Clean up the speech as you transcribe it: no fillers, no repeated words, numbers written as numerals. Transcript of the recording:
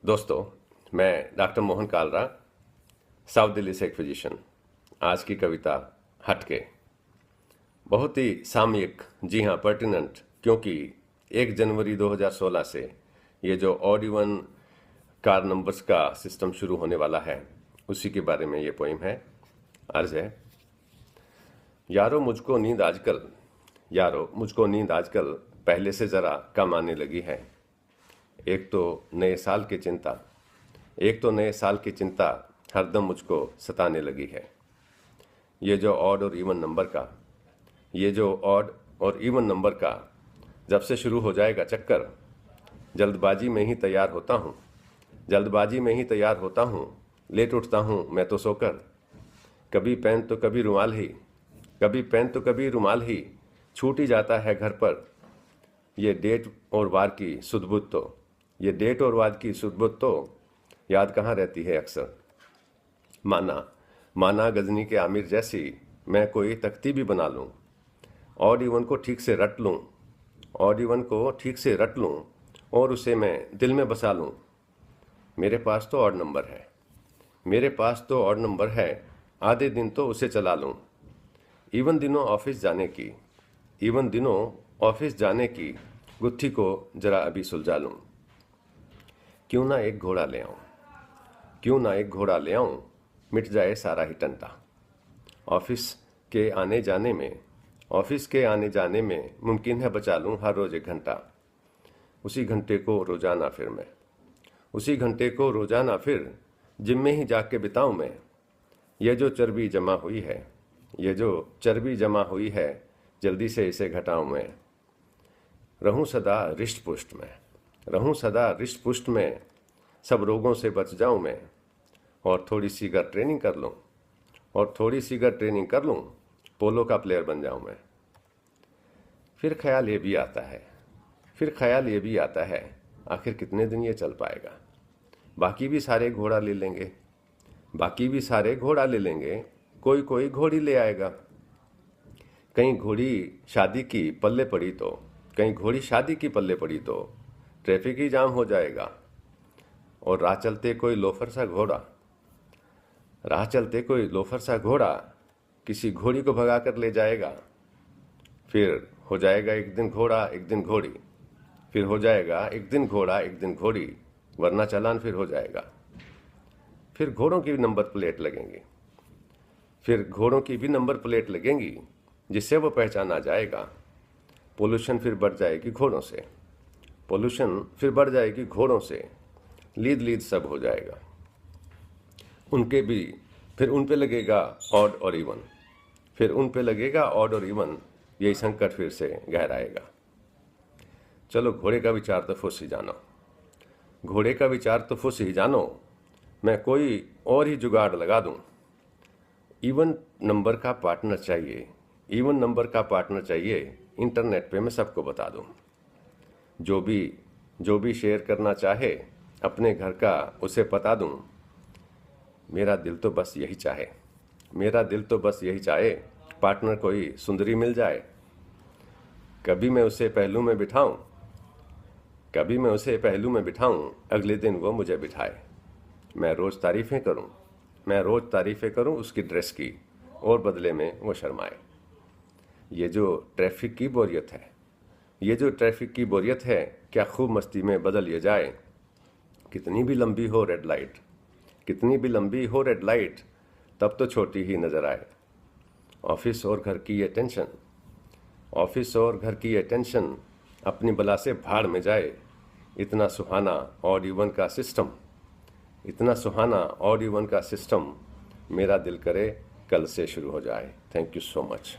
दोस्तों, मैं doctor Mohan Kalra, south Delhi से एक फिजिशियन। आज की कविता हटके, बहुत ही सामयिक, जी हाँ पर्टिनेंट, क्योंकि 1 जनवरी 2016 से ये जो ऑड इवन कार नंबर्स का सिस्टम शुरू होने वाला है, उसी के बारे में ये पोइम है। अर्ज है, यारो मुझको नींद आजकल पहले से ज़रा कम आने लगी है। एक तो नए साल की चिंता हरदम मुझको सताने लगी है। ये जो ऑड और इवन नंबर का जब से शुरू हो जाएगा चक्कर, जल्दबाजी में ही तैयार होता हूँ, लेट उठता हूँ मैं तो सोकर। कभी पेन तो कभी रुमाल ही छूट ही जाता है घर पर। ये डेट और वार की सुध-बुध तो याद कहाँ रहती है अक्सर। माना गजनी के आमिर जैसी मैं कोई तख्ती भी बना लूं, ऑड इवन को ठीक से रट लूं और उसे मैं दिल में बसा लूं। मेरे पास तो ऑड नंबर है, आधे दिन तो उसे चला लूं। इवन दिनों ऑफिस जाने की गुत्थी को जरा अभी सुलझा लूं। क्यों ना एक घोड़ा ले आऊं, मिट जाए सारा ही टंटा। ऑफिस के आने जाने में मुमकिन है बचा लूं हर रोज 1 घंटा। उसी घंटे को रोजाना फिर जिम में ही जाके बिताऊं मैं। ये जो चर्बी जमा हुई है, जल्दी से इसे घटाऊं मैं। रहूं सदा रिष्ट पुष्ट में, सब रोगों से बच जाऊं मैं। और थोड़ी सी अगर ट्रेनिंग कर लूं, पोलो का प्लेयर बन जाऊं मैं। फिर ख्याल ये भी आता है, आखिर कितने दिन ये चल पाएगा। बाकी भी सारे घोड़ा ले लेंगे, कोई घोड़ी ले आएगा। कहीं घोड़ी शादी की पल्ले पड़ी तो ट्रैफिक ही जाम हो जाएगा। और राह चलते कोई लोफर सा घोड़ा किसी घोड़ी को भगा कर ले जाएगा। फिर हो जाएगा एक दिन घोड़ी, वरना चालान फिर हो जाएगा। फिर घोड़ों की भी नंबर प्लेट लगेंगी, जिससे वो पहचाना जाएगा। पोल्यूशन फिर बढ़ जाएगी घोड़ों से, लीद सब हो जाएगा। उन पे लगेगा ऑड यही संकट फिर से गहराएगा। चलो घोड़े का विचार तो फुस ही जानो, मैं कोई और ही जुगाड़ लगा दूं। इवन नंबर का पार्टनर चाहिए, इंटरनेट पे मैं सबको बता दूं। जो भी शेयर करना चाहे अपने घर का उसे पता दूं। मेरा दिल तो बस यही चाहे, पार्टनर कोई सुंदरी मिल जाए। कभी मैं उसे पहलू में बिठाऊं, अगले दिन वो मुझे बिठाए। मैं रोज तारीफें करूं उसकी ड्रेस की, और बदले में वो शर्माए। ये जो ट्रैफिक की बोरियत है, क्या खूब मस्ती में बदल ये जाए। कितनी भी लंबी हो रेड लाइट, तब तो छोटी ही नजर आए। ऑफिस और घर की ये टेंशन अपनी बला से भाड़ में जाए। इतना सुहाना ऑड इवन का सिस्टम, मेरा दिल करे कल से शुरू हो जाए। Thank you so much.